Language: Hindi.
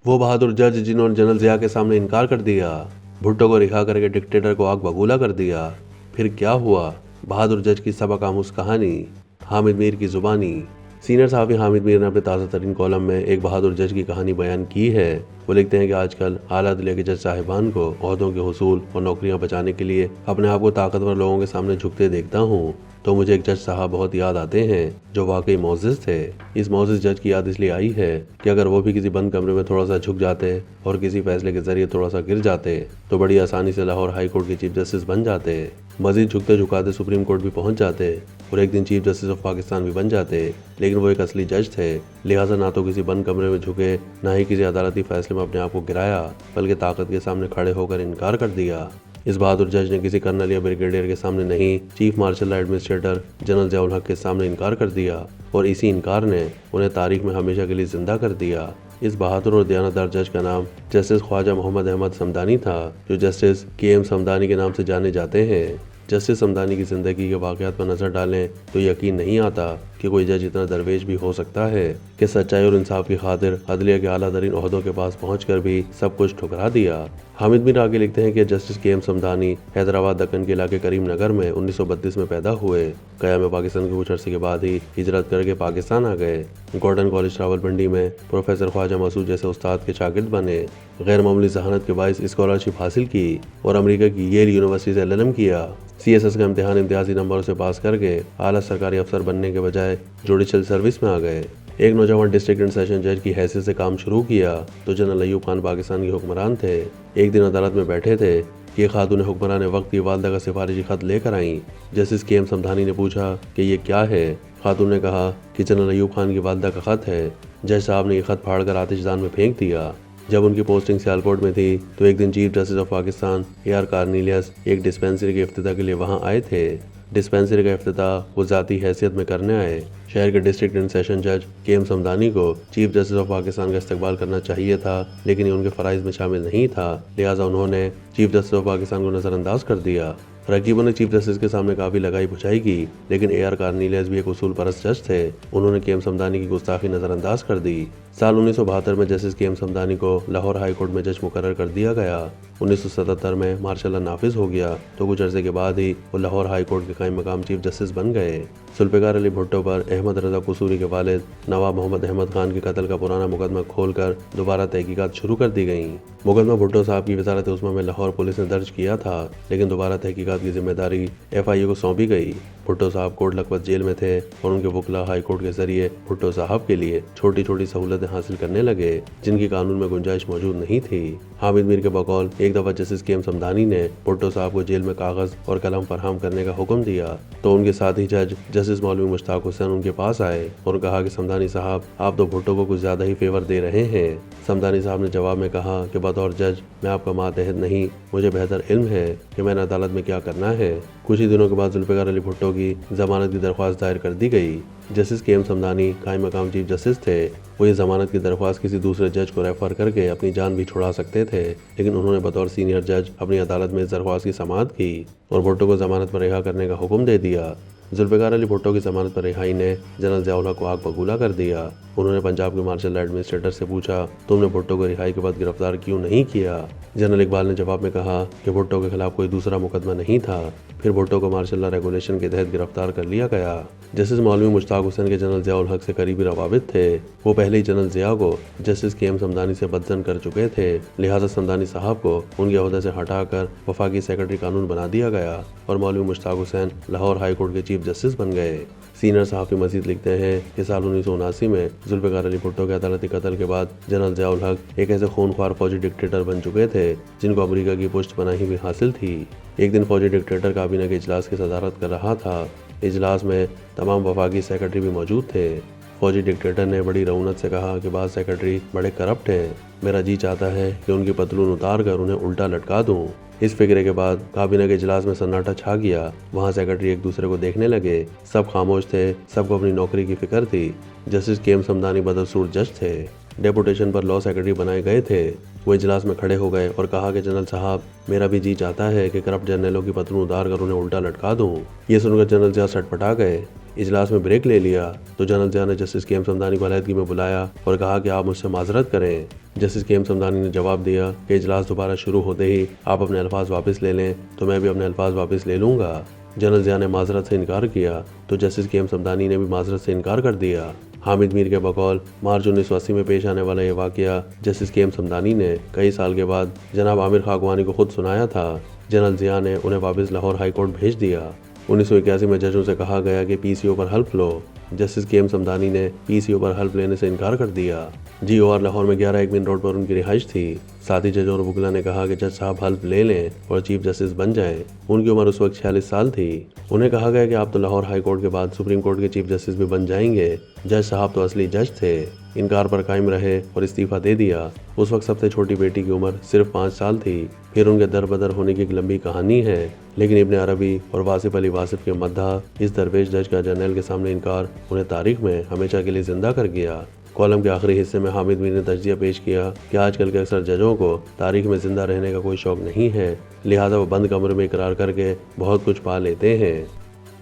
वो बहादुर जज जिन्होंने जनरल जिया के सामने इनकार कर दिया, भुट्टो को रिहा करके डिक्टेटर को आग बबूला कर दिया। फिर क्या हुआ? बहादुर जज की सबक आमूज कहानी, हामिद मीर की जुबानी। सीनियर सहाफ़ी हामिद मीर ने अपने ताज़ा तरीन कॉलम में एक बहादुर जज की कहानी बयान की है। वो लिखते हैं कि आजकल आला अदलिया के जज साहिबान को ओहदों के हुसूल और नौकरियां बचाने के लिए अपने आप को ताकतवर लोगों के सामने झुकते देखता हूँ तो मुझे एक जज साहब बहुत याद आते हैं जो वाकई मोअज़्ज़िज़ थे। इस मोअज़्ज़िज़ जज की याद इसलिए आई है कि अगर वो भी किसी बंद कमरे में थोड़ा सा झुक जाते और किसी फैसले के जरिए थोड़ा सा गिर जाते तो बड़ी आसानी से लाहौर हाई कोर्ट के चीफ जस्टिस बन जाते। मजीद झुकते झुकाते सुप्रीम कोर्ट भी पहुंच जाते और एक दिन चीफ जस्टिस ऑफ पाकिस्तान भी बन जाते। लेकिन वो एक असली जज थे, लिहाजा ना तो किसी बंद कमरे में झुके, ना ही किसी अदालती फैसले में अपने आप को गिराया, बल्कि ताकत के सामने खड़े होकर इनकार कर दिया। इस बहादुर जज ने किसी कर्नल या ब्रिगेडियर के सामने नहीं, चीफ मार्शल एडमिनिस्ट्रेटर जनरल जिया उल हक के सामने इनकार कर दिया और इसी इनकार ने उन्हें तारीख में हमेशा के लिए जिंदा कर दिया। इस बहादुर और दयानतदार जज का नाम जस्टिस ख्वाजा मोहम्मद अहमद समदानी था, जो जस्टिस के.एम. समदानी के नाम से जाने जाते हैं। जस्टिस समदानी की जिंदगी के वाक़यात पर नजर डालें तो यकीन नहीं आता कि कोई जज इतना दरवेश भी हो सकता है कि सच्चाई और इंसाफ की खातिर अदलिया के आला तरीन ओहदों के पास पहुंचकर भी सब कुछ ठुकरा दिया। हामिद मीर आगे लिखते हैं कि जस्टिस के.एम. समदानी हैदराबाद दक्कन के इलाके करीम नगर में 1932 में पैदा हुए। गया में पाकिस्तान के कुछ अरसे के बाद ही हिजरत करके पाकिस्तान आ गए। गॉर्डन कॉलेज रावलपिंडी में प्रोफेसर ख्वाजा मसूद जैसे उस्ताद के शागिर्द बने। गैर मामूली जहानत के बाइस स्कॉलरशिप हासिल की और अमेरिका की येल यूनिवर्सिटी से एलएलएम किया। सीएसएस का इम्तिहान इम्तियाजी नंबरों से पास करके आला सरकारी अफसर बनने के बजाय जुडिशल सर्विस में आ गए। एक नौजवान डिस्ट्रिक्ट एंड सेशन जज की हैसियत से काम शुरू किया तो जनरल अयूब खान पाकिस्तान के हुक्मरान थे। एक दिन अदालत में बैठे थे कि खातून हुक्मरान वक्त की वालदा का सिफारिशी खत लेकर आईं। Justice KM. समदानी ने पूछा कि ये क्या है। खातून ने कहा कि जनरल अयूब खान की वालदा का खत है। जज साहब ने ये खत फाड़कर आतिशदान में फेंक दिया। जब उनकी पोस्टिंग सियालकोट में थी तो एक दिन chief justice of Pakistan A R. Cornelius एक डिस्पेंसरी के इफ्तिताह के लिए वहां आए थे। डिस्पेंसरी का इफ्तिताह वो जाती हैसियत में करने आए। शहर के डिस्ट्रिक्ट एंड सेशन जज के.एम. समदानी को चीफ जस्टिस ऑफ पाकिस्तान का इस्तकबाल करना चाहिए था, लेकिन ये उनके फ़राइज़ में शामिल नहीं था। लिहाजा उन्होंने चीफ जस्टिस ऑफ पाकिस्तान को नज़रअंदाज कर दिया। रकीबों ने चीफ जस्टिस के सामने काफ़ी लगाई बुझाई की, लेकिन ए.आर. कार्निलियस भी एक उसूल परस्त जज थे। उन्होंने के.एम. समदानी की गुस्ताखी नज़रअंदाज कर दी। साल 1972 में जस्टिस के.एम. समदानी को लाहौर हाई कोर्ट में जज मुकर्रर कर दिया गया। 1977 में मार्शल लॉ नाफिज हो गया तो कुछ अरसे के बाद ही वो लाहौर हाई कोर्ट के कायम मकाम चीफ जस्टिस बन गए। जुल्फ़िकार अली भुट्टो पर अहमद रजा कसूरी के वालिद नवाब मोहम्मद अहमद खान के कत्ल का पुराना मुकदमा खोलकर दोबारा तहकीकात शुरू कर दी गई। मुकदमा भुट्टो साहब की वजारत उस्मा में लाहौर पुलिस ने दर्ज किया था, लेकिन दोबारा तहकीकात की जिम्मेदारी एफआईए को सौंपी गई। भुट्टो साहब कोट लखपत जेल में थे और उनके वकला हाई कोर्ट के जरिए भुट्टो साहब के लिए छोटी छोटी सहूलतें हासिल करने लगे जिनकी कानून में गुंजाइश मौजूद नहीं थी। हामिद मीर के बकौल एक दफा जस्टिस के.एम. समदानी ने भुट्टो साहब को जेल में कागज और कलम फराहम करने का हुक्म दिया तो उनके साथ ही जज जस्टिस मौलवी मुश्ताक हुसैन उनके पास आए और कहा कि समदानी साहब, आप तो भुट्टो को कुछ ज्यादा ही फेवर दे रहे हैं। समदानी साहब ने जवाब में कहा कि बतौर जज मैं आपका मातहत नहीं, मुझे बेहतर इल्म है कि मैंने अदालत में क्या करना है। कुछ ही दिनों के बाद जुल्फ़िकार अली भुट्टो की जमानत की दरख्वास्त दायर कर दी गई। Justice KM. समदानी कायम मकाम चीफ जस्टिस थे। वो ये जमानत की दरख्वास्त किसी दूसरे जज को रेफर करके अपनी जान भी छुड़ा सकते थे, लेकिन उन्होंने बतौर सीनियर जज अपनी अदालत में इस दरख्वास्त की समाअत की और भुट्टो को जमानत पर रिहा करने का हुक्म दे दिया। जुल्फ़िकार अली भुट्टो की जमानत पर रिहाई ने जनरल जिया उल हक को आग बबूला कर दिया। उन्होंने पंजाब के मार्शल एडमिनिस्ट्रेटर से पूछा, तुमने भुट्टो को रिहाई के बाद गिरफ्तार क्यों नहीं किया? जनरल इकबाल ने जवाब में कहा कि भुट्टो के खिलाफ कोई दूसरा मुकदमा नहीं था। फिर भुट्टो को मार्शल लॉ रेगुलेशन के तहत गिरफ्तार कर लिया गया। जस्टिस मौलवी मुश्ताक हुसैन के जनरल जिया उल हक से करीबी रवाबित थे। वो पहले ही जनरल जिया को जस्टिस के.एम. समदानी से बदजन कर चुके थे। लिहाजा समदानी साहब को उनके ओहदे से हटाकर वफाकी सेक्रेटरी कानून बना दिया गया और मौलवी मुश्ताक हुसैन लाहौर हाई कोर्ट के चीफ जस्टिस बन गए। सीनियर सहाफ़ी मजीद लिखते हैं कि साल 1979 में जुल्फ़िकार अली भुट्टो के अदालती कत्ल के बाद जनरल जिया उल हक एक ऐसे खूनख्वार फौजी डिक्टेटर बन चुके थे जिनको अमेरिका की पुष्ट पनाही भी हासिल थी। एक दिन फौजी डिक्टेटर काबीना के इजलास की सदारत कर रहा था। इजलास में तमाम वफाकी सेक्रेटरी भी मौजूद थे। फौजी डिक्टेटर ने बड़ी रऊनत से कहा कि बाद सेक्रेटरी बड़े करप्ट हैं, मेरा जी चाहता है कि उनकी पतलून उतार कर उन्हें उल्टा लटका दूं। इस फिक्रे के बाद काबीना के इजलास में सन्नाटा छा गया। वहाँ सेक्रेटरी एक दूसरे को देखने लगे। सब खामोश थे, सबको अपनी नौकरी की फिक्र थी। Justice KM. समदानी बदसूर जज थे। डेपुटेशन पर लॉ सेक्रेटरी बनाए गए थे। वो इजलास में खड़े हो गए और कहा कि जनरल साहब, मेरा भी जी चाहता है कि करप्ट जर्नलों की पतलून उतार कर उन्हें उल्टा लटका दूं। ये सुनकर जनरल जिया सटपटा गए। इजलास में ब्रेक ले लिया तो जनरल जिया ने जस्टिस के एम समदानी को अलहदगी में बुलाया और कहा कि आप मुझसे माजरत करें। जस्टिस के एम समदानी ने जवाब दिया कि इजलास दोबारा शुरू होते ही आप अपने अल्फाज वापस ले लें तो मैं भी अपने अल्फाज वापस ले लूंगा। जनरल जिया ने माजरत से इनकार किया तो जस्टिस के एम समदानी ने भी माजरत से इनकार कर दिया। हामिद मीर के बकौल मार्च 1980 में पेश आने वाला यह वाकया जस्टिस के एम समदानी ने कई साल के बाद जनाब आमिर खां अगवानी को खुद सुनाया था। जनरल जिया ने उन्हें वापस लाहौर हाई कोर्ट भेज दिया। 1981 में जजों से कहा गया कि पीसीओ पर हल्फ लो। जस्टिस के एम समदानी ने पीसीओ पर हल्फ लेने से इनकार कर दिया। जीओआर लाहौर में 11 एकमिन रोड पर उनकी रिहाइश थी। साथ ही जज और वकीला ने कहा कि जज साहब हल्फ ले लें और चीफ जस्टिस बन जाएं। उनकी उम्र उस वक्त 46 साल थी। उन्हें कहा गया कि आप तो लाहौर हाई कोर्ट के बाद सुप्रीम कोर्ट के चीफ जस्टिस भी बन जाएंगे। जज साहब तो असली जज थे। इनकार पर कायम रहे और इस्तीफा दे दिया। उस वक्त सबसे छोटी बेटी की उम्र सिर्फ 5 साल थी। फिर उनके दर बदर होने की एक लंबी कहानी है, लेकिन इब्ने अरबी और वासिफ अली वासिफ के मद्दा इस दरवेश जज का जर्नल के सामने इनकार उन्हें तारीख में हमेशा के लिए जिंदा कर गया। कॉलम के आखिरी हिस्से में हामिद मीर ने तजजिया पेश किया कि आजकल के अक्सर जजों को तारीख में जिंदा रहने का कोई शौक नहीं है, लिहाजा वो बंद कमरे में इकरार करके बहुत कुछ पा लेते हैं।